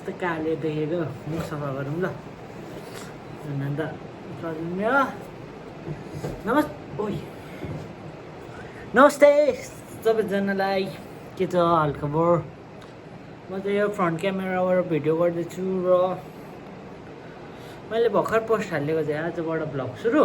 कस्तो काले देखेको मुख सफा गरौँ ल अन्त नमस्ते सबैजनालाई के छ हालखबर म चाहिँ यो फ्रन्ट क्यामेराबाट भिडियो गर्दैछु र मैले भर्खर पोस्ट हालेको चाहिँ आजबाट भ्लग सुरु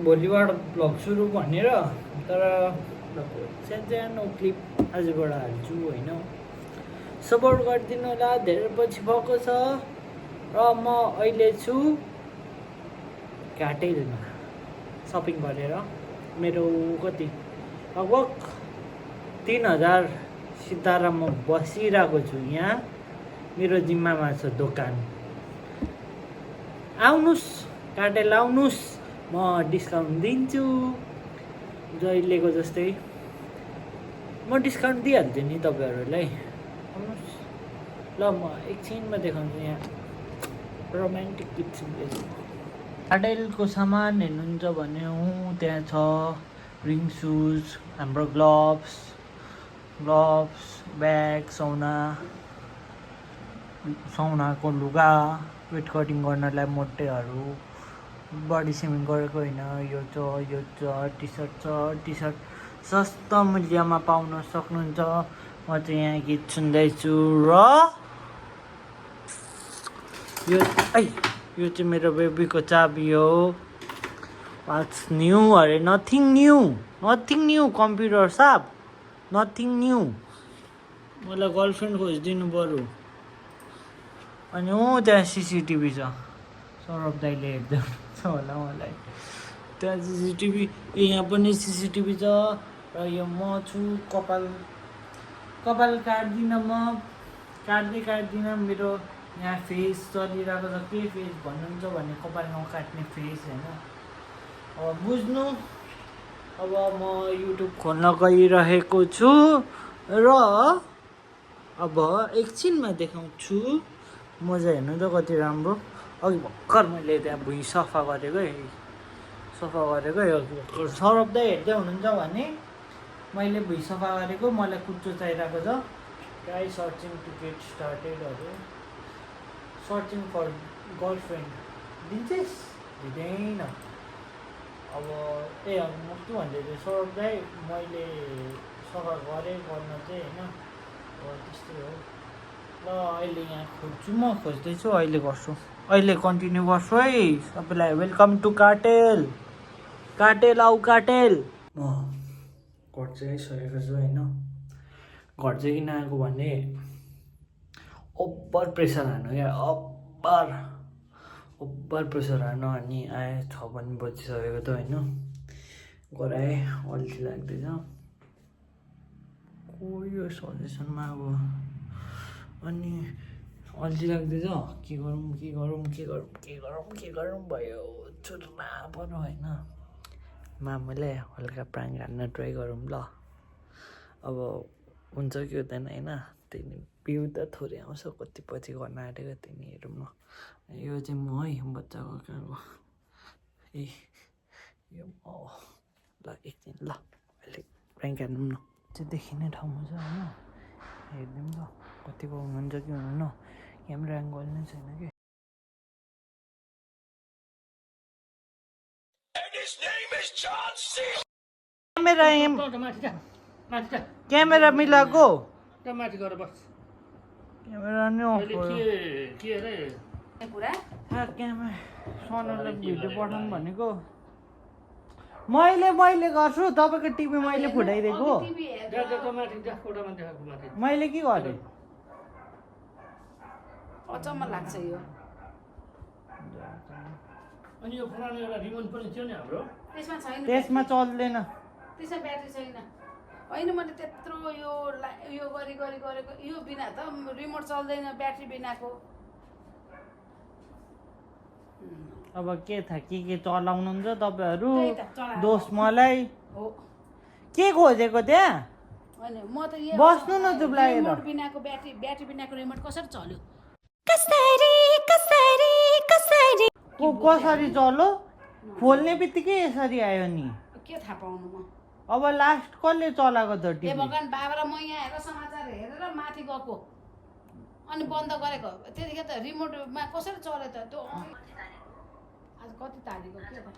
भोलिबाट भ्लग सुरु भनेर तर सानो क्लिप आजबाट हाल्छु होइन सपोर्ट गरिदिनु होला धेरै पछि भएको छ र म अहिले छु घाटेलमा सपिङ गरेर मेरो कति लगभग 3000 सितारा म बसिरहेको छु यहाँ मेरो जिम्मामा छ दोकान आउनुस् काटेल आउनुस् म डिस्काउन्ट दिन्छु जहिलेको जस्तै म डिस्काउन्ट दिइहाल्छु नि तपाईँहरूलाई आउनुहोस् ल म एकछिनमा देखाउँछु यहाँ रोमान्टिक टिप्स काटेलको सामान हेर्नुहुन्छ भने त्यहाँ छ रिङ सुज हाम्रो ग्लोभ्स ब्याग साउनाको लुगा वेट कटिङ गर्नलाई मोटेहरू बडी स्विमिङ गरेको होइन यो छ टी सर्ट सस्तो मूल्यमा पाउन सक्नुहुन्छ म चाहिँ यहाँ गीत सुन्दैछु र यो चाहिँ मेरो बेबीको चाबी हो वाट्स न्यू अरे नथिङ न्यू कम्प्युटर साप नथिङ न्यू मलाई गर्लफ्रेन्ड खोजिदिनु बरु अनि त्यहाँ सिसिटिभी छ सौरभ दाइले हेर्दैछ होला मलाई त्यहाँ सिसिटिभी यहाँ पनि सिसिटिभी छ र यो म छु कपाल काट्दिनँ म काट्दिनँ मेरो यहाँ फेस चलिरहेको छ के फेस भन्नुहुन्छ भने कपाल नकाट्ने फेस होइन अब बुझ्नु अब म युट्युब खोल्न गइरहेको छु र अब एकछिनमा देखाउँछु मजा हेर्नु त कति राम्रो अघि भर्खर मैले त्यहाँ भुइँ सफा गरेको सौरभ दाइ हेर्दै हुनुहुन्छ भने मैले भुइँ सफा गरेको मलाई कुच्चो चाहिरहेको छ गाई सर्चिङ टु गेट स्टार्टेडहरू सर्चिङ फर गर्लफ्रेन्ड दिन्छेस् दिँदैन अब म के भन्दै थिएँ सौरभ दाइ मैले सफा गरेँ गर्न चाहिँ होइन अब त्यस्तै हो ल अहिले यहाँ खोज्छु म खोज्दैछु अहिले गर्छु अहिले कन्टिन्यू गर्छु है सबैलाई वेलकम टु काटेल आऊ काटेल म घर चाहिँ आइसकेको छु होइन घर चाहिँ किन आएको भने ओभर प्रेसर हान्नु क्या ओभर प्रेसर हान्नु अनि आएँ 6 पनि बजिसकेको त होइन गराएँ अल्छी लाग्दैछ यो सजेसनमा अब अनि अल्छी लाग्दैछ के गरौँ भयो छुट्मा पर्नु होइन मामुलाई हल्का प्राङ हान्न ट्राई गरौँ ल अब हुन्छ कि हुँदैन होइन त्यही भ्यू त थोरै आउँछ कति पछि गर्न आँटेको त्यही हेरौँ न यो चाहिँ म है बच्चाको काको यो ल एकछिन ल अहिले प्राङ हान्नु न चाहिँ देखिने ठाउँमा छ होइन हेरिदिउँ ल कतिको हुनुहुन्छ कि हुनुहुन्न क्यामेरा एङ्गल नै छैन कि क्यामेरा मिलाएको क्यामेरा नि सोनालाई भिडियो पठाउनु भनेको मैले गर्छु तपाईँको टिभी मैले फुटाइदिएको मैले के गरेँ अचम्म लाग्छ यो अनि यो पुरानो एउटा रिमोट पनि थियो नि हाम्रो त्यसमा चल्दैन त्यसमा ब्याट्री छैन होइन मैले त्यत्रो यो गरेको यो बिना त रिमोट चल्दैन ब्याट्री बिनाको अब के थाहा के चलाउनुहुन्छ तपाईँहरू दोष मलाई हो के खोजेको त्यहाँ होइन म त बस्नु न चुप लागेर रिमोट बिनाको ब्याट्री बिनाको रिमोट कसरी चल्यो कसरी चल्यो खोल्ने बित्तिकै यसरी आयो नि के थाहा पाउनु म अब लास्ट कसले चलाएको त ए भगवान बाबा र म यहाँ हेरेर समाचार हेरेर माथि गएको अनि बन्द गरेको त्यतिखेर त रिमोटमा कसरी चल्यो त त्यो आज कति तारिक हो के त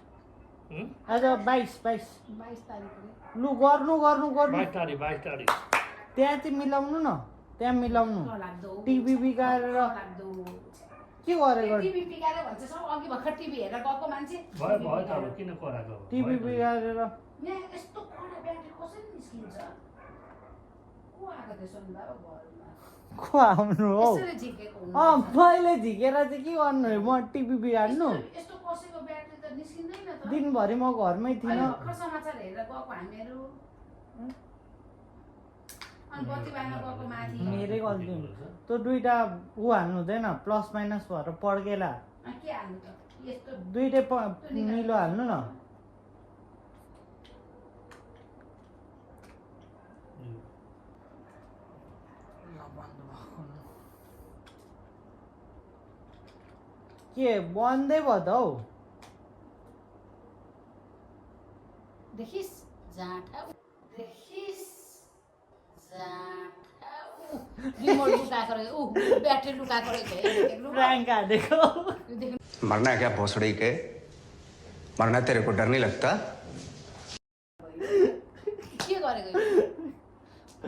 आज 22 22 तारिक हो लु गर्नु 22 तारिक त्यहाँ चाहिँ मिलाउनु न त्यहाँ मिलाउनु लाग्दो टिभी बिगारेर लाग्दो के गरेको टिभी बिगारे भन्छ सब अघि भर्खर टिभी हेरेर गएको मान्छे भयो त अब किन कराएको टिभी बिगारेर यहाँ यस्तो कडा ब्याट्री कसरी निस्किन्छ को आएको थियो सुन्दा घरमा को आउनु हौ यसरी झिकेको हुनु मैले झिकेर चाहिँ के गर्नु म टिभी बिगार्नु यस्तो कसैको ब्याट्री त निस्किँदैन त दिनभरि म घरमै अहिले थिइनँ भर्खर समाचार हेरेर गएको हामीहरू अनि बत्ती बाल्न गएको माथि मेरै गल्ती हो त्यो दुईटा ऊ हाल्नु हुँदैन प्लस माइनस भएर पड्केला के हाल्नु त यस्तो दुईटै निलो हाल्नु न के बन्दै भयो त हौ देखिस जाँठा देखिस जाँठा रिमोट लुकाएको रहेछ ब्याट्री लुकाएको रहेछ प्र्याङ्क हालेको मरना है क्या भोसड़ी के मरना तेरे को डर नहीं लगता के गरेको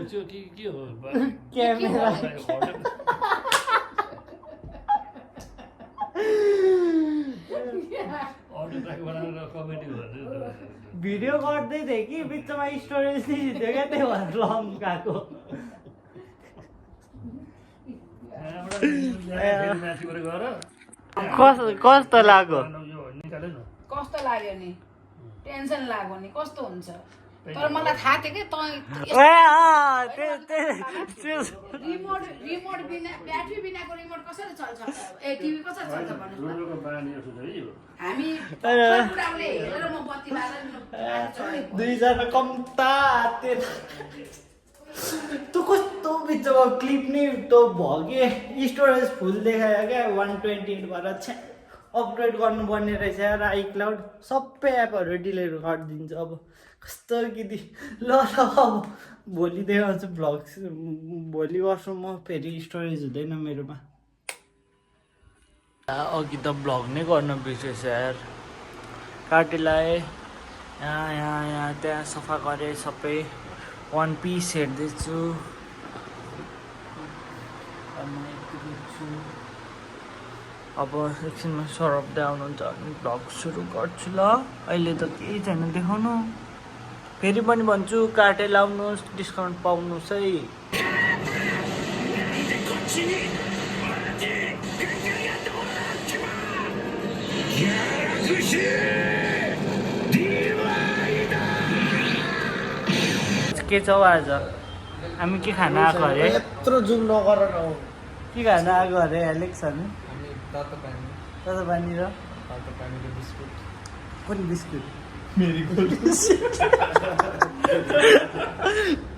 त्यो के हो क्यामेरा भिडियो गर्दै थिएँ कि बिचमा स्टोरेज दिइदियो क्या त्यही भएर लङ गएको कस्तो लाग्यो कस्तो लाग्यो नि टेन्सन लाग्यो नि कस्तो हुन्छ तर मलाई थाहा थियो कि रिमोट बिना ब्याट्री बिनाको रिमोट कसरी चल्छ ए टिभी कसरी चल्छ भन्नुहोस् हामी बुढाउले हेरेर म बत्ती बालेर दुईजना कम्ता त्यो कस्तो बिचमा क्लिप नि त्यो भयो कि स्टोरेज फुल देखायो क्या 128 भएर छ्या अपग्रेड गर्नुपर्ने रहेछ र आइक्लाउड सबै एपहरू डिलिट गरिदिन्छ अब कस्तो कि ल अब भोलि देखाउँछु भ्लग्स भोलि गर्छु म फेरि स्टोरेज हुँदैन मेरोमा अघि त भ्लग नै गर्न बिर्सेछ यार काटेलाई यहाँ त्यहाँ सफा गरेँ सबै वान पिस हेर्दैछु अब एकछिनमा सरब्दै आउनुहुन्छ अनि भ्लग सुरु गर्छु ल अहिले त केही छैन देखाउनु फेरि पनि भन्छु काटे लाउनुहोस् डिस्काउन्ट पाउनुहोस् है के छ आज हामी के खाना आएको अरे यत्रो जुम नगर के खाना आएको अरे एलेक्स हामी तातो पानी र बिस्कुट कुन बिस्कुट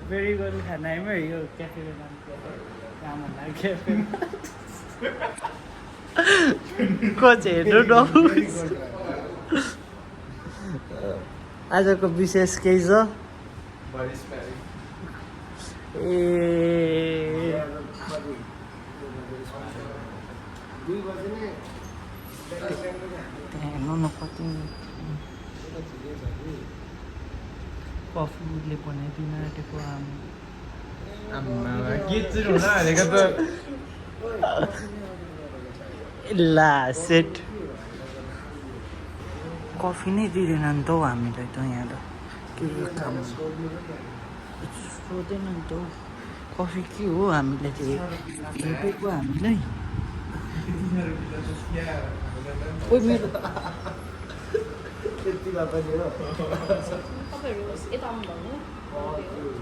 मेरीगोल्ड खाना है यो क्याफेको नाम नाम क्याफे को चाहिँ हेर्नु न आजको विशेष केही छ हेर्नु न कति कफीले बनाइदिन आँटेको ला सेट कफी नै दिँदैन नि त हौ हामीलाई त यहाँ त के काम सोध्दैन नि त हौ कफी के हो हामीलाई चाहिँ भेटेको हामीलाई ओइ मेरो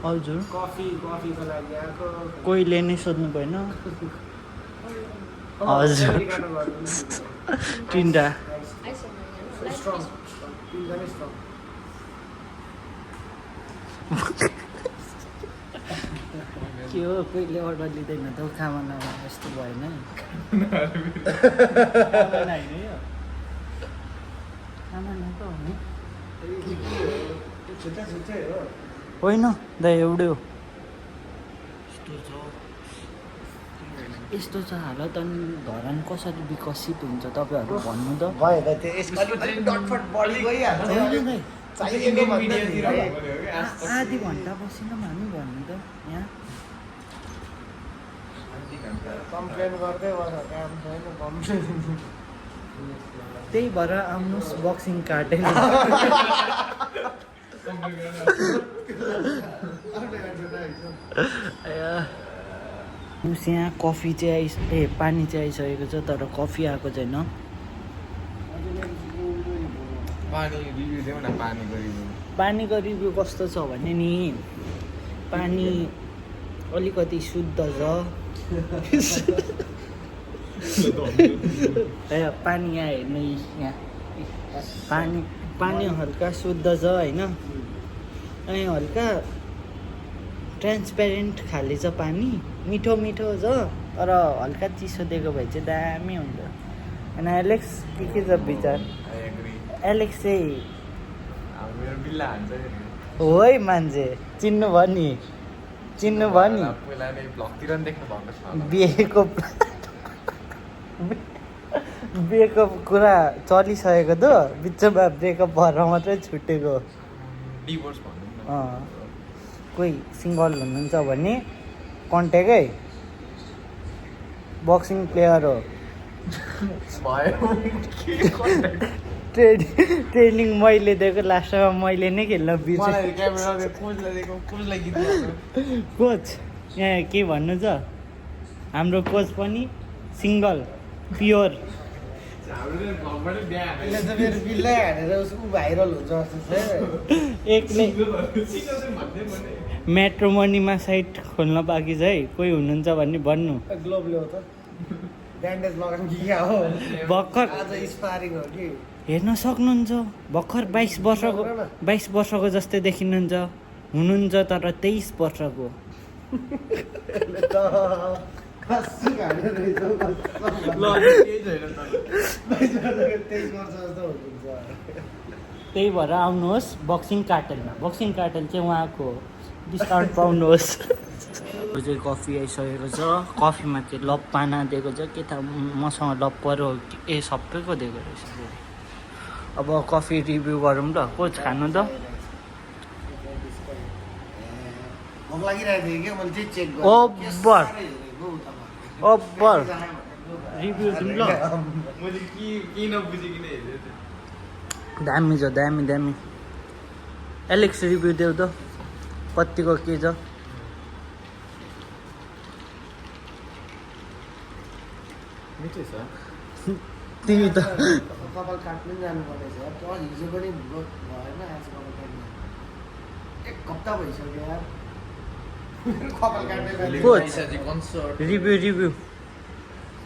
हजुर कफीको लागि आएको कोहीले नै सोध्नु भएन हजुर तिनवटा के हो कोहीले अर्डर लिँदैन त खानामा यस्तो भएन होइन दा एउटै हो यस्तो छ हालत अनि धरान कसरी विकसित हुन्छ तपाईँहरू भन्नु त भयो त त्यो यसपालि अलिक डटफट बढी गइहाल्छ होइन दाइ, चाहिएको भन्दा धेरै आधी घन्टा बसिनौँ हामी भन्नु त यहाँ कम्प्लेन गर्दै गर्छ काम छैन कम्प्लेन त्यही भएर आउनुहोस् बक्सिङ कार्टेल यहाँ कफी चाहिँ पानी चाहिँ आइसकेको छ तर कफी आएको छैन। पानीको रिभ्यू कस्तो छ भने नि पानी अलिकति शुद्ध छ पानी यहाँ हेर्नु यहाँ पानी हल्का शुद्ध छ होइन अनि हल्का ट्रान्सपेरेन्ट खाले छ पानी मिठो मिठो छ तर हल्का चिसो दिएको भए चाहिँ दामी हुन्छ। अनि एलेक्स के छ विचार? एलेक्स चाहिँ हो है मान्छे चिन्नु भयो नि बिहेको कुरा चलिसकेको त बिचमा ब्रेकअप भएर मात्रै छुटेको। कोही सिङ्गल हुनुहुन्छ भने कन्ट्याक्टै बक्सिङ प्लेयर हो ट्रेनिङ मैले दिएको लास्टमा मैले नै खेल्न कोच यहाँ के भन्नु छ हाम्रो कोच पनि सिङ्गल प्योर एकले म्याट्रोमनीमा साइट खोल्न बाँकी छ है, कोही हुनुहुन्छ भने भन्नु। ग्लोभ ल्याउ त ब्यान्डेज लगाउनु कि क्या हो भर्खर आज स्पारिङ हो कि हेर्न सक्नुहुन्छ भर्खर 22 वर्षको जस्तै देखिनुहुन्छ हुनुहुन्छ तर 23 वर्षको। त्यही भएर आउनुहोस् बक्सिङ कार्टेलमा। बक्सिङ कार्टेल चाहिँ उहाँको डिस्काउन्ट पाउनुहोस्। यो चाहिँ कफी आइसकेको छ, कफीमा चाहिँ लप्पाना दिएको छ के थाहा मसँग लप्पर हो ए सबैको दिएको रहेछ। अब कफी रिभ्यू गरौँ ल, कोच खानु त भोक लागिरहेको थियो क्या मैले चाहिँ चेक ओभर रिभ्यू दिउँ ल। दामी छ दामी एलेक्स रिभ्यू देऊ त कतिको के छ? तिमी त कपाल काट्नु पनि जानुपर्ने छ यार। हिजो पनि भएन आज कपाल काट्नु 1 हप्ता भइसक्यो यार कपाल काट्ने कोच रिभ्यू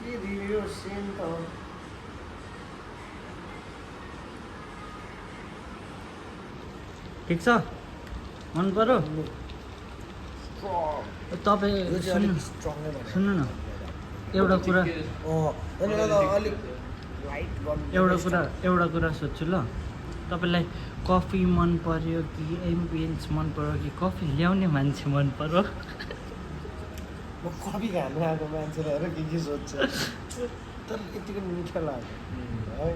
के रिभ्यू सेम त हो। ठिक छ मन पर्यो तपाईँ सुन्नु न एउटा कुरा एउटा कुरा सोध्छु ल, तपाईँलाई कफी मन पर्यो कि एम्बियन्स मन पर्यो कि कफी ल्याउने मान्छे मन पर्यो? म कफी खानु आएको मान्छेलाई के सोध्छ तर यतिको मिठो लाग्यो है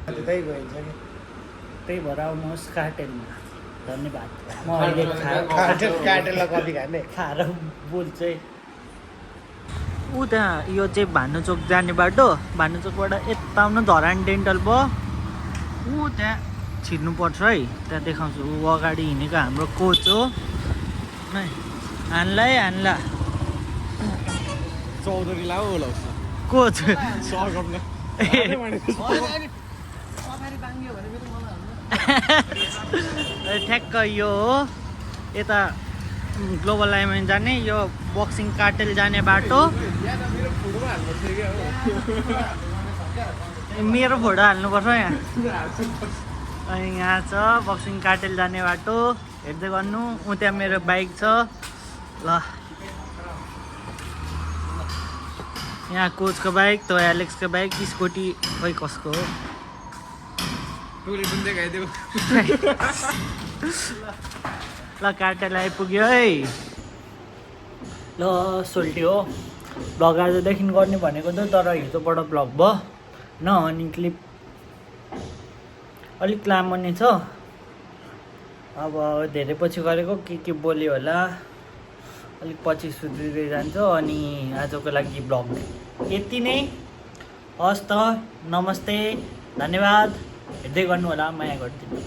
त्यतै गइन्छ नि। त्यही भएर आउनुहोस् कार्टेलमा। धन्यवाद। म अहिले कार्टेललाई कफी खाने खाएर बोल्छु है। ऊ त्यहाँ यो चाहिँ भानुचोक जाने बाटो, भानुचोकबाट यता आउनु धरान डेन्टल भयो ऊ त्यहाँ छिर्नुपर्छ है, त्यहाँ देखाउँछु। ऊ अगाडि हिँडेको हाम्रो कोच हो नै, हान्ला चौधरी लाऊ होला कोच ठ्याक्क यो हो यता ग्लोबल लाइनमा जाने यो बक्सिङ कार्टेल जाने बाटो। मेरो फोटो हाल्नुपर्छ यहाँ। अनि यहाँ छ बक्सिङ कार्टेल जाने बाटो हेर्दै गर्नु। ऊ त्यहाँ मेरो बाइक छ ल, यहाँ कोचको बाइक त एलेक्सको बाइक, स्कुटी खै कसको हो। ल कार्टेल आइपुग्यो है। ल सोल्टी हो भ्लग आजदेखि गर्ने भनेको थियो तर हिजोबाट भ्लग भयो न अनि क्लिप अलिक लामो नै छ अब धेरै पछि गरेको के बोल्यो होला अलिक पछि सुध्रिँदै जान्छ अनि आजको लागि भ्लग यति नै हस् त नमस्ते धन्यवाद हेर्दै गर्नु होला माया गरिदिनु